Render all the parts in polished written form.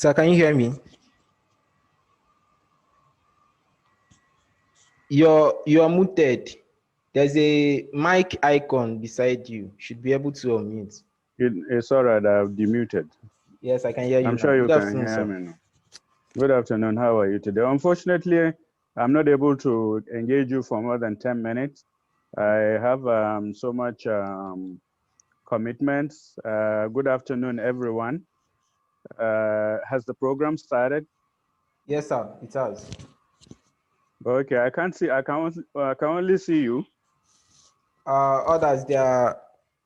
Sir, can you hear me? You're muted. There's a mic icon beside you. Should be able to unmute. It's all right. I've demuted. Yes, I can hear you I'm now. sure you Good can afternoon, hear sir. me now. Good afternoon. How are you today? Unfortunately, I'm not able to engage you for more than 10 minutes. I have so much commitments. Good afternoon, everyone. Has the program started? Yes, sir. It has. Okay, I can't see. I can only see you. Others, their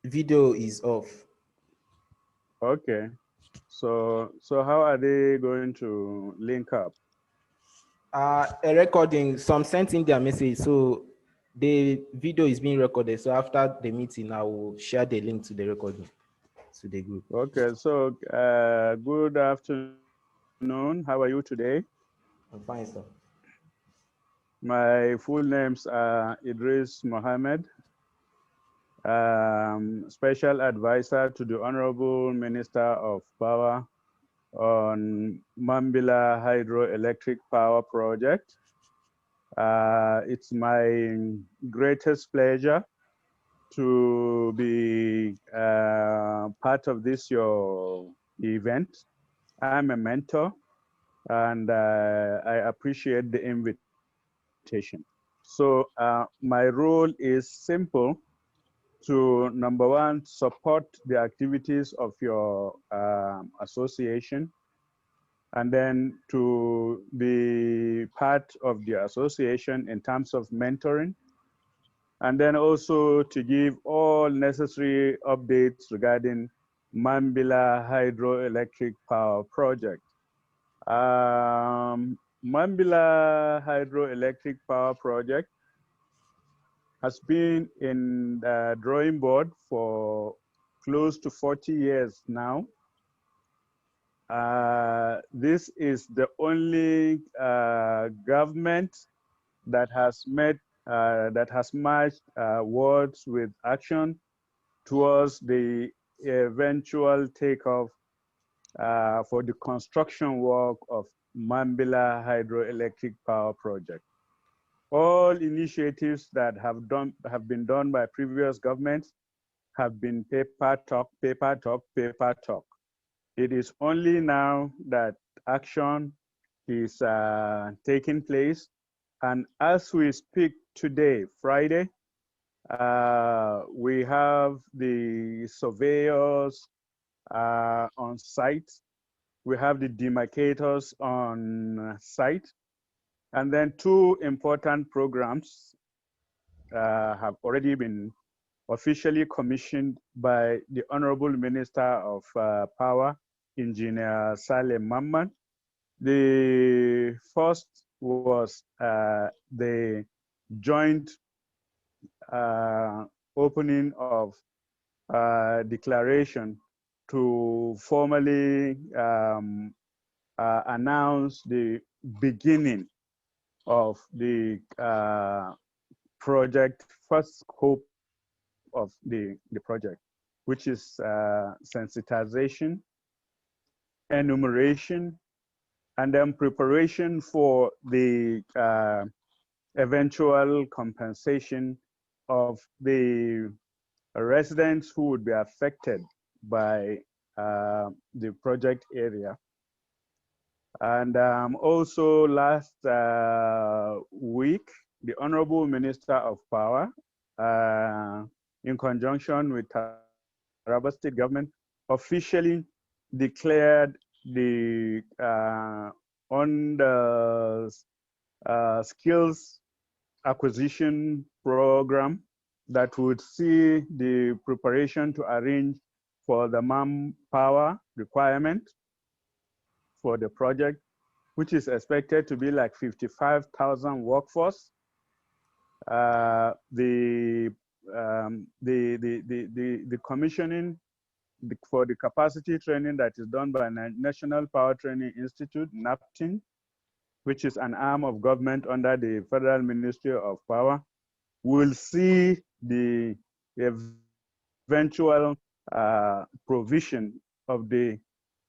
video is off. Okay. So how are they going to link up? A recording. Some sent in their message, so the video is being recorded. So after the meeting, I will share the link to the recording to the group. Okay. So good afternoon. How are you today? I'm fine, sir. My full names are Idris Mohammad, Special Advisor to the Honourable Minister of Power on Mambila Hydro Power Project. It's my greatest pleasure to be part of this your event. I'm a mentor, and I appreciate the invitation. So my role is simple: to number one, support the activities of your association, and then to be part of the association in terms of mentoring, and then also to give all necessary updates regarding Mambila Hydroelectric Power Project. Mambila Hydroelectric Power Project has been in the drawing board for close to 40 years now. This is the only government that has matched words with action towards the eventual takeoff for the construction work of Mambila Hydroelectric Power Project. All initiatives that have been done by previous governments have been paper talk, paper talk, paper talk. It is only now that action is taking place. And as we speak today, Friday, we have the surveyors on site. We have the demarcators on site. And then two important programs have already been officially commissioned by the Honorable Minister of Power, Engineer Saleh Mohammad. The first was the joint opening of declaration to formally announce the beginning of the project, first scope of the project, which is sensitization, enumeration, and then preparation for the eventual compensation of the residents who would be affected by the project area. And also last week, the Honorable Minister of Power, in conjunction with Taraba State Government, officially declared the on the skills acquisition program that would see the preparation to arrange for the manpower requirement for the project, which is expected to be like 55,000 workforce. The commissioning for the capacity training that is done by National Power Training Institute, NAPTIN, which is an arm of government under the Federal Ministry of Power, will see the eventual provision of the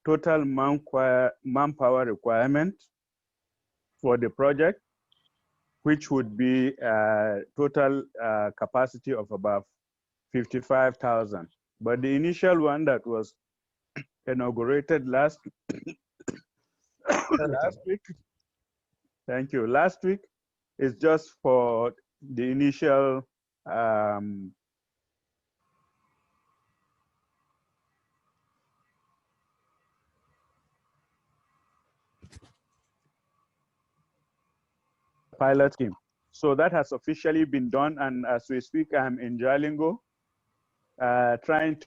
total manpower requirement for the project, which would be a total capacity of about 55,000. But the initial one that was inaugurated last week, thank you, last week, is just for the initial pilot scheme. So that has officially been done, and as we speak, I'm in Jalingo, trying to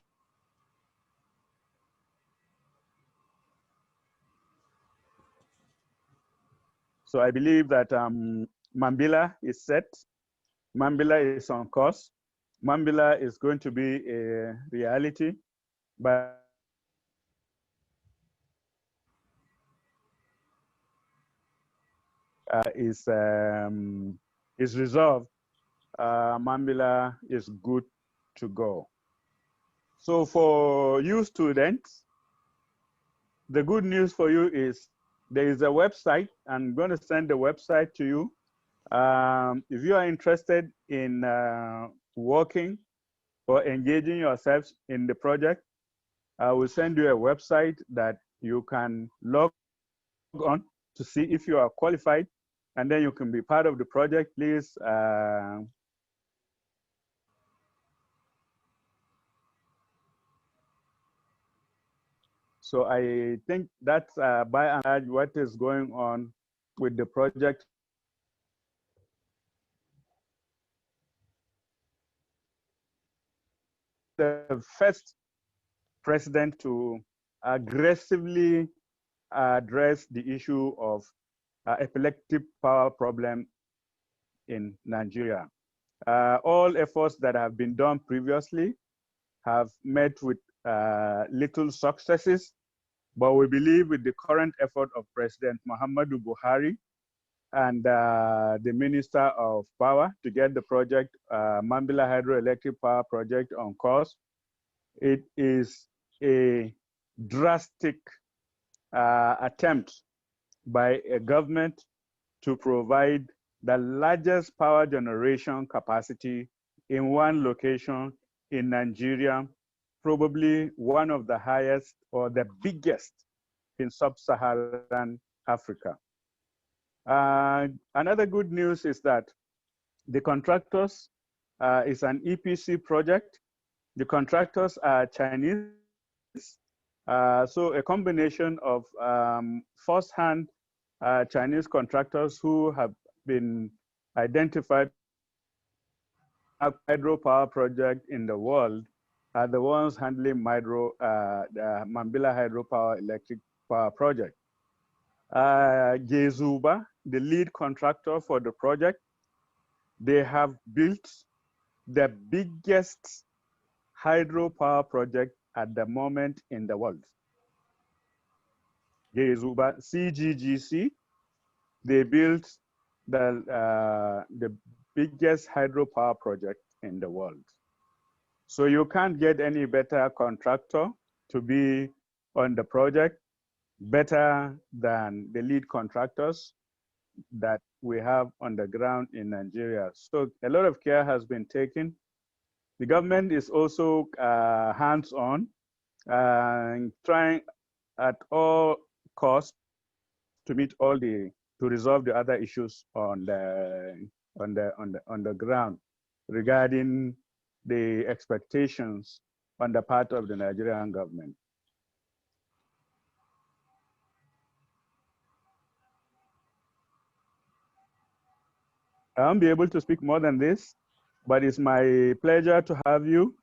so I believe that Mambila is set. Mambila is on course. Mambila is going to be a reality, but is resolved. Mambila is good to go. So for you students, the good news for you is there is a website. I'm going to send the website to you. If you are interested in working or engaging yourselves in the project, I will send you a website that you can log on to see if you are qualified, and then you can be part of the project. Please so I think that's by and large what is going on with the project. The first president to aggressively address the issue of epileptic power problem in Nigeria. All efforts that have been done previously have met with little successes, but we believe with the current effort of President Mohammad Buhari and the Minister of Power to get the project, Mambila Hydroelectric Power Project, on course. It is a drastic attempt by a government to provide the largest power generation capacity in one location in Nigeria, probably one of the highest or the biggest in sub-Saharan Africa. Another good news is that the contractors is an EPC project. The contractors are Chinese. So a combination of first-hand Chinese contractors who have been identified hydro power project in the world are the ones handling the Mambila Hydro Power Electric Power Project. Gezuba, the lead contractor for the project, they have built the biggest hydropower project at the moment in the world. Gezuba, CGGC, they built the biggest hydropower project in the world. So you can't get any better contractor to be on the project, better than the lead contractors that we have on the ground in Nigeria. So a lot of care has been taken. The government is also hands-on, trying at all costs to meet to resolve the other issues on the ground regarding the expectations on the part of the Nigerian government. I won't be able to speak more than this, but it's my pleasure to have you.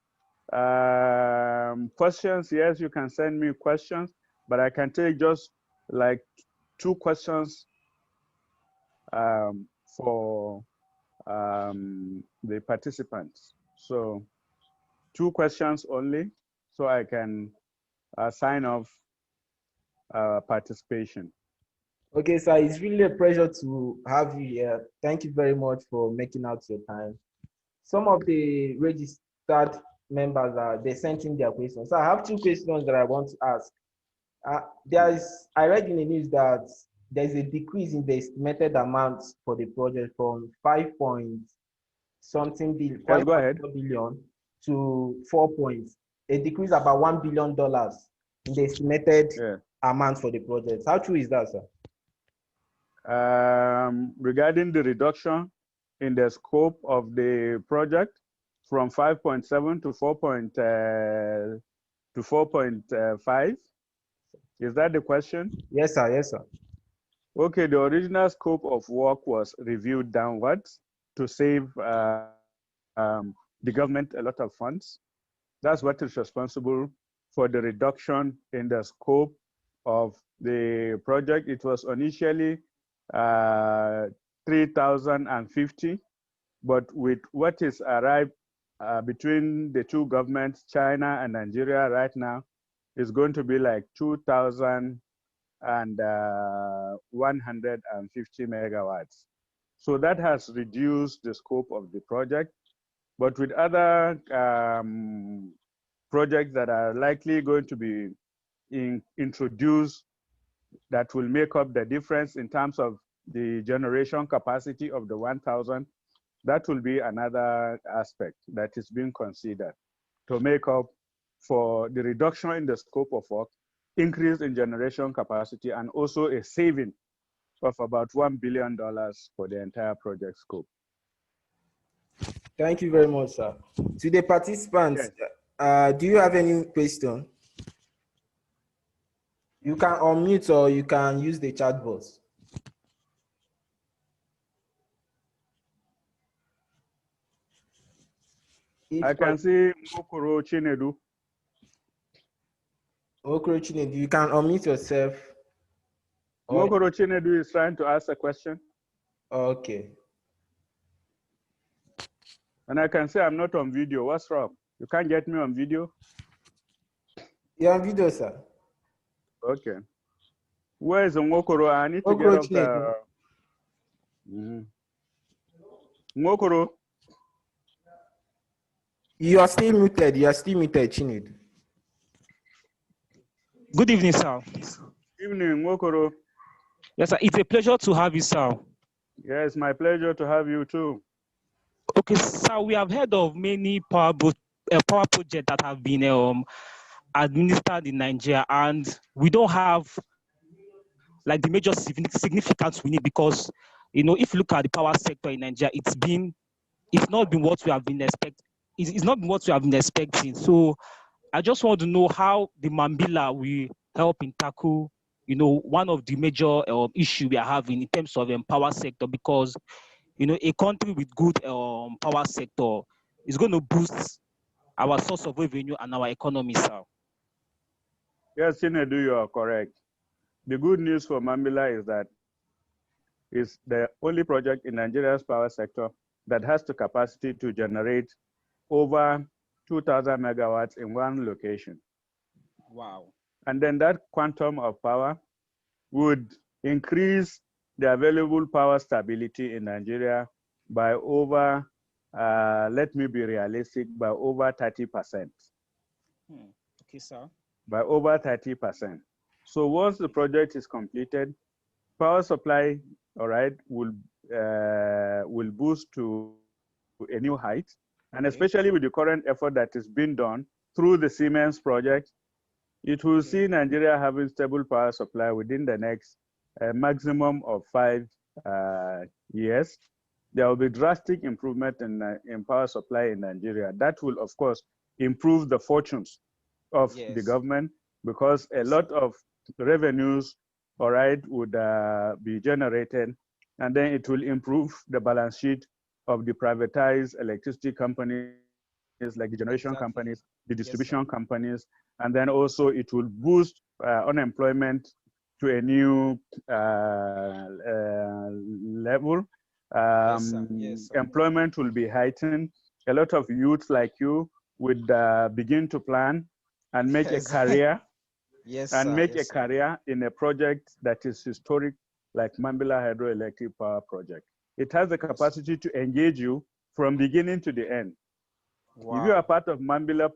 Questions, yes, you can send me questions, but I can take just like 2 questions for the participants. So 2 questions only, so I can sign off participation. Okay, sir, it's really a pleasure to have you here. Thank you very much for making out your time. Some of the registered members they sent in their questions. So I have 2 questions that I want to ask. I read in the news that there's a decrease in the estimated amount for the project from 5 point something billion, Yes, go ahead. 5.4 billion to 4 points, a decrease about $1 billion in the estimated amount for the project. How true is that, sir? Regarding the reduction in the scope of the project from 5.7 to 4.5, is that the question? Yes, sir. Yes, sir. Okay, the original scope of work was reviewed downwards to save the government a lot of funds. That's what is responsible for the reduction in the scope of the project. It was initially 3,050, but with what is arrived between the two governments, China and Nigeria right now, is going to be like 2,150 megawatts. So that has reduced the scope of the project. But with other projects that are likely going to be introduced that will make up the difference in terms of the generation capacity of the 1,000, that will be another aspect that is being considered to make up for the reduction in the scope of work, increase in generation capacity, and also a saving of about $1 billion for the entire project scope. Thank you very much, sir. To the participants, yes. Do you have any question? You can unmute or you can use the chat box. I can see Mokoro Chinedu. Mokoro Chinedu, you can unmute yourself. Mokoro Chinedu is trying to ask a question. Okay. And I can say I'm not on video. What's wrong? You can't get me on video? You're on video, sir. Okay. Where is Mokoro? I need to get off the... Mokoro. You are still muted. You are still muted, Chinedu. Good evening, sir. Evening, Mokoro. Yes, sir. It's a pleasure to have you, sir. Yes, my pleasure to have you too. Okay, sir, we have heard of many power projects that have been administered in Nigeria, and we don't have like the major significance we need because, you know, if you look at the power sector in Nigeria, it's not been what we have been expecting. It's not been what we have been expecting. So I just want to know how the Mambila will help in tackle, you know, one of the major issues we are having in terms of power sector, because, you know, a country with good power sector is going to boost our source of revenue and our economy, sir. Yes, Chinedu, you are correct. The good news for Mambila is that it's the only project in Nigeria's power sector that has the capacity to generate over 2,000 megawatts in one location. Wow. And then that quantum of power would increase the available power stability in Nigeria by over, let me be realistic, by over 30%. Okay, sir. By over 30%. So once the project is completed, power supply, all right, will boost to a new height. And especially with the current effort that is being done through the Siemens project, it will see Nigeria having stable power supply within the next maximum of 5 years. There will be drastic improvement in power supply in Nigeria. That will, of course, improve the fortunes of the government, because a lot of revenues, all right, would be generated, and then it will improve the balance sheet of the privatized electricity companies, like the generation companies, the distribution companies, and then also it will boost unemployment to a new level. Employment will be heightened. A lot of youths like you would begin to plan and make a career, a career in a project that is historic, like Mambila Hydroelectric Power Project. It has the capacity to engage you from beginning to the end. Wow. If you are part of Mambila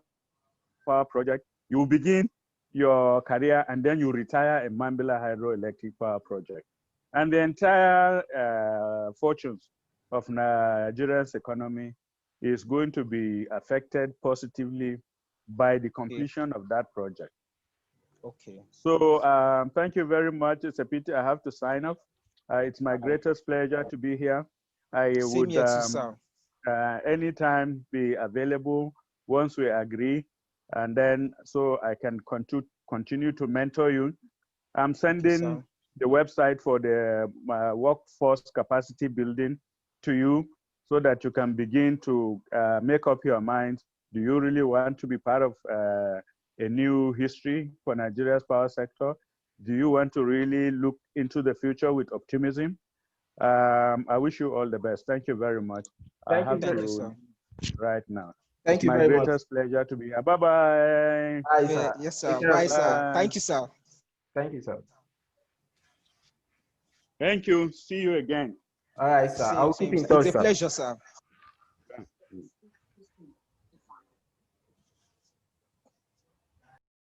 Power Project, you will begin your career, and then you retire in Mambila Hydroelectric Power Project. And the entire fortunes of Nigeria's economy is going to be affected positively by the completion of that project. Okay. So thank you very much. It's a pity I have to sign off. It's my greatest pleasure to be here. I Same would here too, sir. anytime be available once we agree, and then so I can continue to mentor you. I'm sending the website for the workforce capacity building to you so that you can begin to make up your mind. Do you really want to be part of a new history for Nigeria's power sector? Do you want to really look into the future with optimism? I wish you all the best. Thank you very much. Thank I have you, to sir. right now. Thank It's you my very much. greatest pleasure to be here. Bye-bye. Bye, sir. Yes, sir. Take care Bye, of sir. Bye. Thank you, sir. Thank you, sir. Thank you. See you again. All right, sir. Same, I'll same, keep in sir. touch, It's a sir. pleasure, sir.